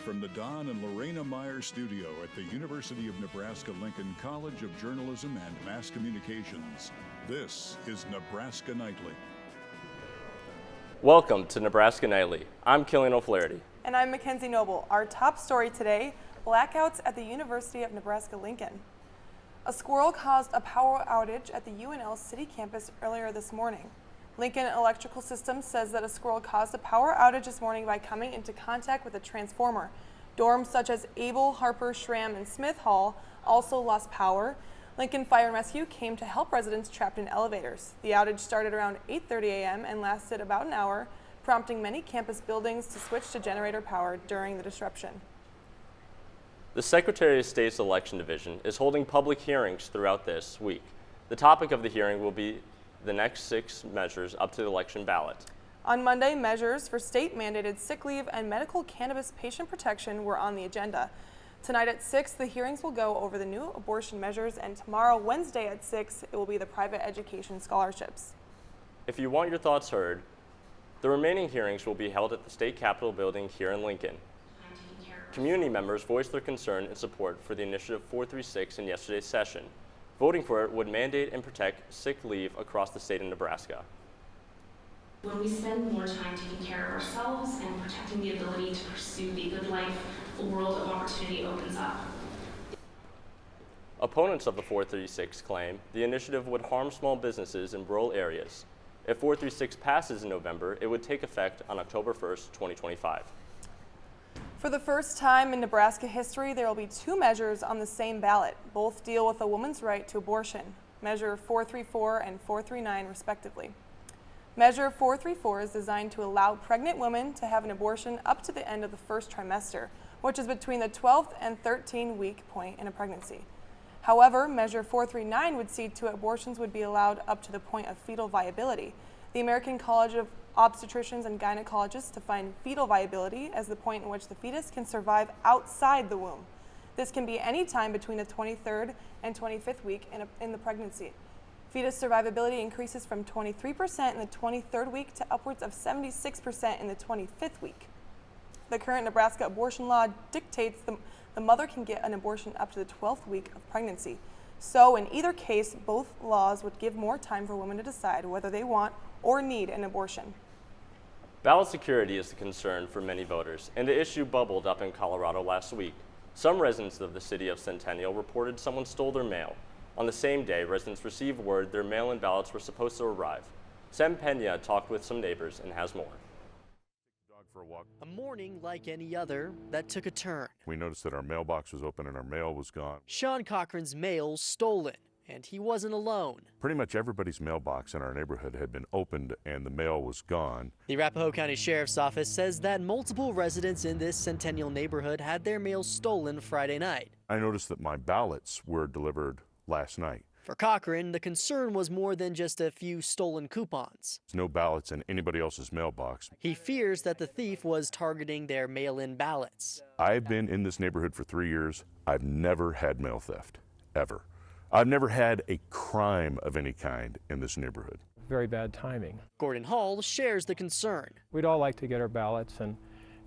from the Don and Lorena Meyer studio at the University of Nebraska-Lincoln College of Journalism and Mass Communications, this is Nebraska Nightly. Welcome to Nebraska Nightly. I'm Killian O'Flaherty. And I'm Mackenzie Noble. Our top story today, blackouts at the University of Nebraska-Lincoln. A squirrel caused a power outage at the UNL City campus earlier this morning. Lincoln Electrical Systems says that a squirrel caused a power outage this morning by coming into contact with a transformer. Dorms such as Abel, Harper, Schramm, and Smith Hall also lost power. Lincoln Fire and Rescue came to help residents trapped in elevators. The outage started around 8:30 a.m. and lasted about an hour, prompting many campus buildings to switch to generator power during the disruption. The Secretary of State's Election Division is holding public hearings throughout this week. The topic of the hearing will be the next 6 measures up to the election ballot. On Monday, measures for state-mandated sick leave and medical cannabis patient protection were on the agenda. Tonight at 6, the hearings will go over the new abortion measures, and tomorrow, Wednesday at 6, it will be the private education scholarships. If you want your thoughts heard, the remaining hearings will be held at the State Capitol building here in Lincoln. Community members voiced their concern and support for the Initiative 436 in yesterday's session. Voting for it would mandate and protect sick leave across the state of Nebraska. When we spend more time taking care of ourselves and protecting the ability to pursue the good life, a world of opportunity opens up. Opponents of the 436 claim the initiative would harm small businesses in rural areas. If 436 passes in November, it would take effect on October 1st, 2025. For the first time in Nebraska history, there will be 2 measures on the same ballot. Both deal with a woman's right to abortion, Measure 434 and 439 respectively. Measure 434 is designed to allow pregnant women to have an abortion up to the end of the first trimester, which is between the 12th and 13th-week point in a pregnancy. However, Measure 439 would see to abortions would be allowed up to the point of fetal viability. The American College of Obstetricians and Gynecologists define fetal viability as the point in which the fetus can survive outside the womb. This can be any time between the 23rd and 25th week in the pregnancy. Fetus survivability increases from 23% in the 23rd week to upwards of 76% in the 25th week. The current Nebraska abortion law dictates the mother can get an abortion up to the 12th week of pregnancy. So in either case, both laws would give more time for women to decide whether they want or need an abortion. Ballot security is the concern for many voters, and the issue bubbled up in Colorado last week. Some residents of the city of Centennial reported someone stole their mail. On the same day, residents received word their mail-in ballots were supposed to arrive. Sam Pena talked with some neighbors and has more. A morning like any other that took a turn. We noticed that our mailbox was open and our mail was gone. Sean Cochran's mail stolen, and he wasn't alone. Pretty much everybody's mailbox in our neighborhood had been opened and the mail was gone. The Arapahoe County Sheriff's Office says that multiple residents in this Centennial neighborhood had their mail stolen Friday night. I noticed that my ballots were delivered last night. For Cochran, the concern was more than just a few stolen coupons. There's no ballots in anybody else's mailbox. He fears that the thief was targeting their mail-in ballots. I've been in this neighborhood for 3 years. I've never had mail theft, ever. I've never had a crime of any kind in this neighborhood. Very bad timing. Gordon Hall shares the concern. We'd all like to get our ballots and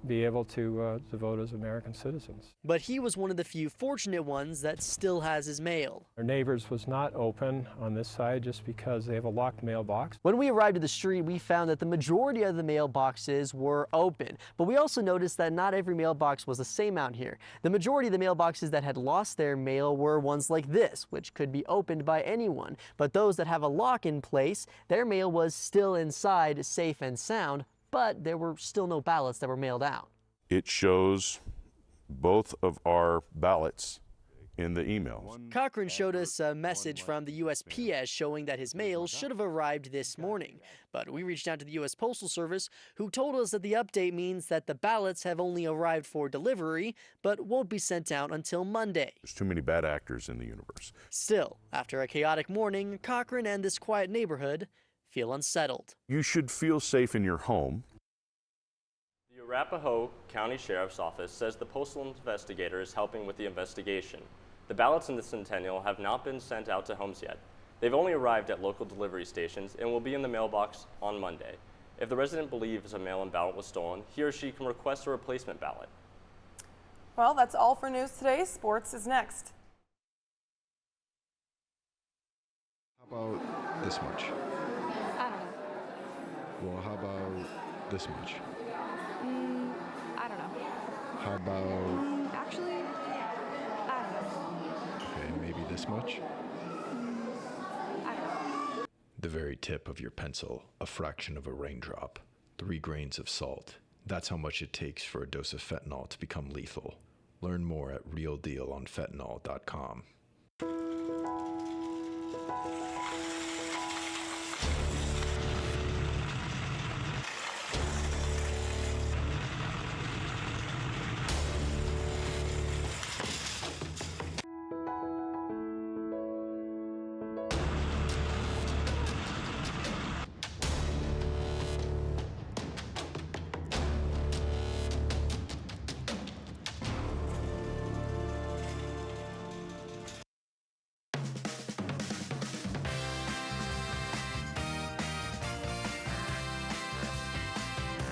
be able to vote as American citizens. But he was one of the few fortunate ones that still has his mail. Our neighbors was not open on this side just because they have a locked mailbox. When we arrived at the street, we found that the majority of the mailboxes were open. But we also noticed that not every mailbox was the same out here. The majority of the mailboxes that had lost their mail were ones like this, which could be opened by anyone. But those that have a lock in place, their mail was still inside, safe and sound, but there were still no ballots that were mailed out. It shows both of our ballots in the emails. Cochran showed us a message from the USPS showing that his mail should have arrived this morning. But we reached out to the U.S. Postal Service, who told us that the update means that the ballots have only arrived for delivery, but won't be sent out until Monday. There's too many bad actors in the universe. Still, after a chaotic morning, Cochran and this quiet neighborhood feel unsettled. You should feel safe in your home. The Arapahoe County Sheriff's Office says the postal investigator is helping with the investigation. The ballots in the Centennial have not been sent out to homes yet. They've only arrived at local delivery stations and will be in the mailbox on Monday. If the resident believes a mail-in ballot was stolen, he or she can request a replacement ballot. Well, that's all for news today. Sports is next. How about this much? I don't know. Well, how about this much? I don't know. How about, Actually, I don't know. okay, maybe this much? I don't know. The very tip of your pencil, a fraction of a raindrop, 3 grains of salt. That's how much it takes for a dose of fentanyl to become lethal. Learn more at realdealonfentanyl.com.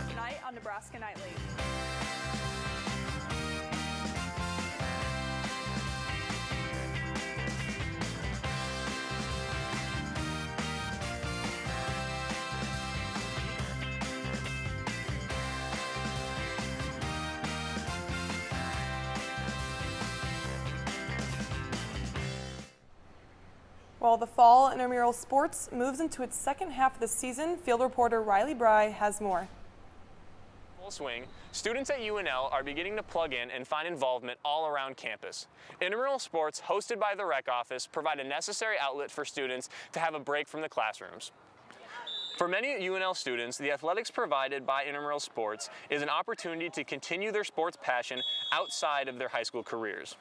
Tonight on Nebraska Nightly. While the fall intramural sports moves into its second half of the season, field reporter Riley Bry has more. Full swing, students at UNL are beginning to plug in and find involvement all around campus. Intramural sports, hosted by the rec office, provide a necessary outlet for students to have a break from the classrooms. For many UNL students, the athletics provided by intramural sports is an opportunity to continue their sports passion outside of their high school careers.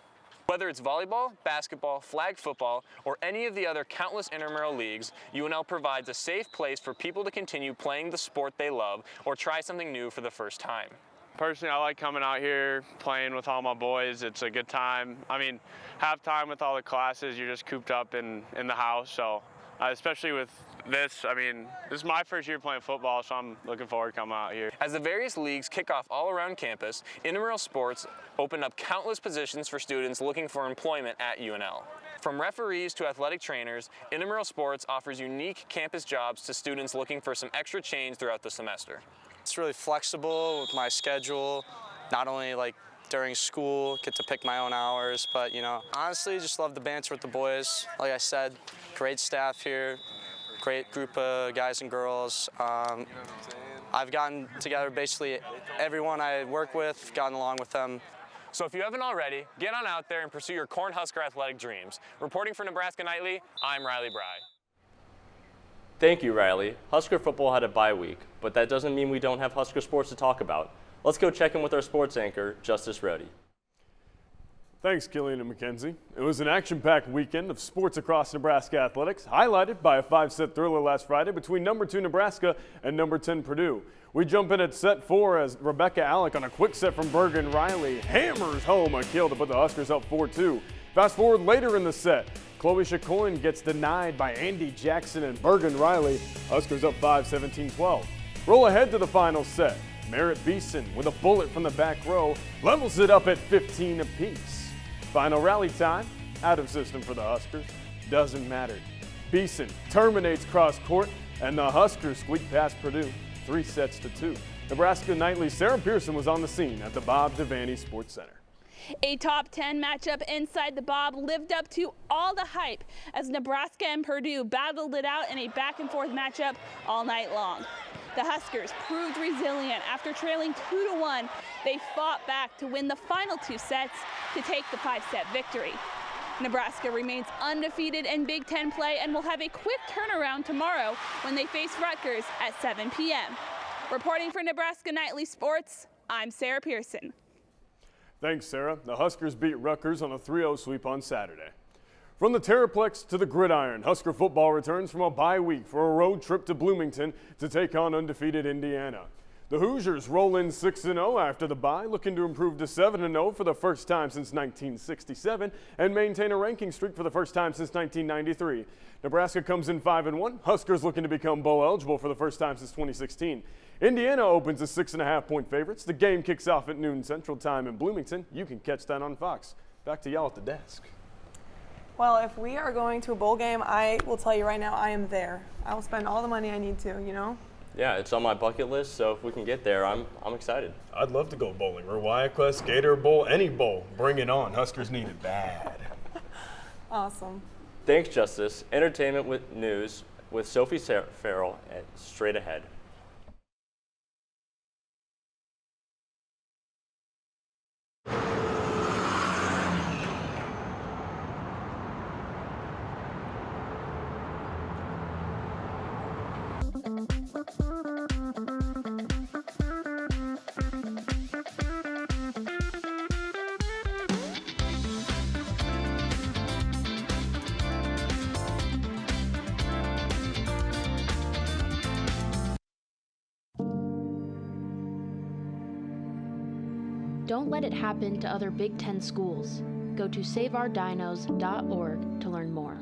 Whether it's volleyball, basketball, flag football, or any of the other countless intramural leagues, UNL provides a safe place for people to continue playing the sport they love or try something new for the first time. Personally, I like coming out here, playing with all my boys. It's a good time. I mean, half time with all the classes, you're just cooped up in the house. So, especially with this, I mean, this is my first year playing football, so I'm looking forward to coming out here. As the various leagues kick off all around campus, intramural sports open up countless positions for students looking for employment at UNL. From referees to athletic trainers, intramural sports offers unique campus jobs to students looking for some extra change throughout the semester. It's really flexible with my schedule, not only like during school, get to pick my own hours, but honestly, just love the banter with the boys. Like I said, great staff here, great group of guys and girls. I've gotten together basically everyone I work with, gotten along with them. So if you haven't already, get on out there and pursue your Cornhusker athletic dreams. Reporting for Nebraska Nightly, I'm Riley Bry. Thank you, Riley. Husker football had a bye week, but that doesn't mean we don't have Husker sports to talk about. Let's go check in with our sports anchor, Justice Rohde. Thanks, Killian and Mackenzie. It was an action-packed weekend of sports across Nebraska athletics, highlighted by a 5-set thriller last Friday between number 2 Nebraska and number 10 Purdue. We jump in at set 4 as Rebecca Alec on a quick set from Bergen Riley hammers home a kill to put the Huskers up 4-2. Fast forward later in the set, Chloe Chacoin gets denied by Andy Jackson and Bergen Riley. Huskers up 5-17-12. Roll ahead to the final set. Merritt Beeson with a bullet from the back row levels it up at 15 apiece. Final rally time, out of system for the Huskers. Doesn't matter. Beeson terminates cross court and the Huskers squeak past Purdue 3-2. Nebraska Nightly Sarah Pearson was on the scene at the Bob Devaney Sports Center. A top 10 matchup inside the Bob lived up to all the hype as Nebraska and Purdue battled it out in a back-and-forth matchup all night long. The Huskers proved resilient after trailing 2-1. They fought back to win the final 2 sets to take the 5-set victory. Nebraska remains undefeated in Big Ten play and will have a quick turnaround tomorrow when they face Rutgers at 7 p.m. Reporting for Nebraska Nightly Sports, I'm Sarah Pearson. Thanks, Sarah. The Huskers beat Rutgers on a 3-0 sweep on Saturday. From the Terraplex to the gridiron, Husker football returns from a bye week for a road trip to Bloomington to take on undefeated Indiana. The Hoosiers roll in 6-0 after the bye, looking to improve to 7-0 for the first time since 1967 and maintain a ranking streak for the first time since 1993. Nebraska comes in 5-1. Huskers looking to become bowl eligible for the first time since 2016. Indiana opens as 6.5-point favorites. The game kicks off at noon Central Time in Bloomington. You can catch that on Fox. Back to y'all at the desk. Well, if we are going to a bowl game, I will tell you right now, I am there. I will spend all the money I need to, you know? Yeah, it's on my bucket list, so if we can get there, I'm excited. I'd love to go bowling. Rewire Quest, Gator Bowl, any bowl. Bring it on. Huskers need it bad. Awesome. Thanks, Justice. Entertainment with news with Sophie Farrell at Straight Ahead. Don't let it happen to other Big Ten schools. Go to saveourdinos.org to learn more.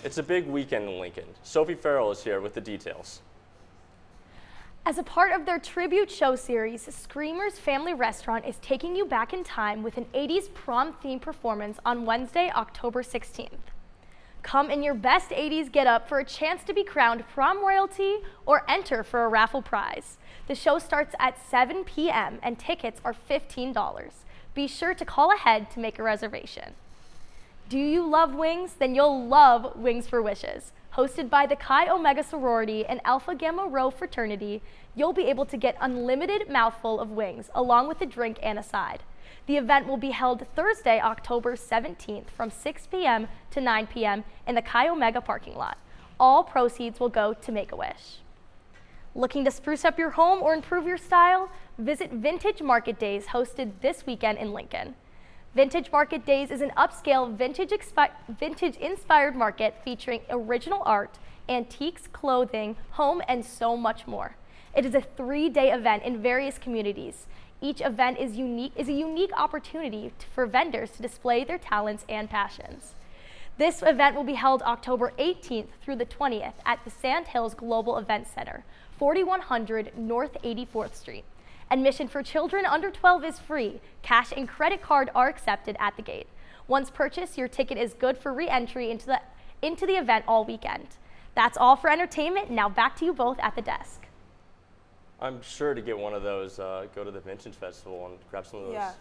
It's a big weekend in Lincoln. Sophie Farrell is here with the details. As a part of their tribute show series, Screamers Family Restaurant is taking you back in time with an 80s prom-themed performance on Wednesday, October 16th. Come in your best 80s get-up for a chance to be crowned prom royalty or enter for a raffle prize. The show starts at 7 p.m. and tickets are $15. Be sure to call ahead to make a reservation. Do you love wings? Then you'll love Wings for Wishes. Hosted by the Chi Omega sorority and Alpha Gamma Rho fraternity, you'll be able to get unlimited mouthful of wings along with a drink and a side. The event will be held Thursday, October 17th from 6 p.m. to 9 p.m. in the Chi Omega parking lot. All proceeds will go to Make-A-Wish. Looking to spruce up your home or improve your style? Visit Vintage Market Days hosted this weekend in Lincoln. Vintage Market Days is an upscale vintage-inspired market featuring original art, antiques, clothing, home, and so much more. It is a 3-day event in various communities. Each event is a unique opportunity for vendors to display their talents and passions. This event will be held October 18th through the 20th at the Sand Hills Global Event Center, 4100 North 84th Street. Admission for children under 12 is free. Cash and credit card are accepted at the gate. Once purchased, your ticket is good for re-entry into the event all weekend. That's all for entertainment. Now back to you both at the desk. I'm sure to get one of those, go to the Vintage Festival and grab some of those. Yeah.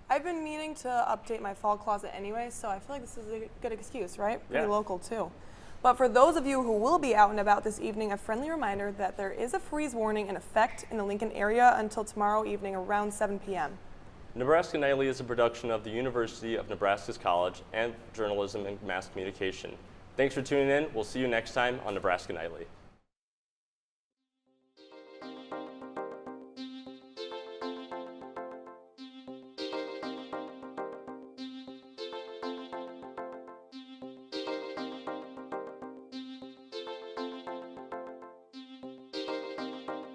I've been meaning to update my fall closet anyway, so I feel like this is a good excuse, right? Pretty local too. But for those of you who will be out and about this evening, a friendly reminder that there is a freeze warning in effect in the Lincoln area until tomorrow evening around 7 p.m. Nebraska Nightly is a production of the University of Nebraska's College and Journalism and Mass Communication. Thanks for tuning in. We'll see you next time on Nebraska Nightly.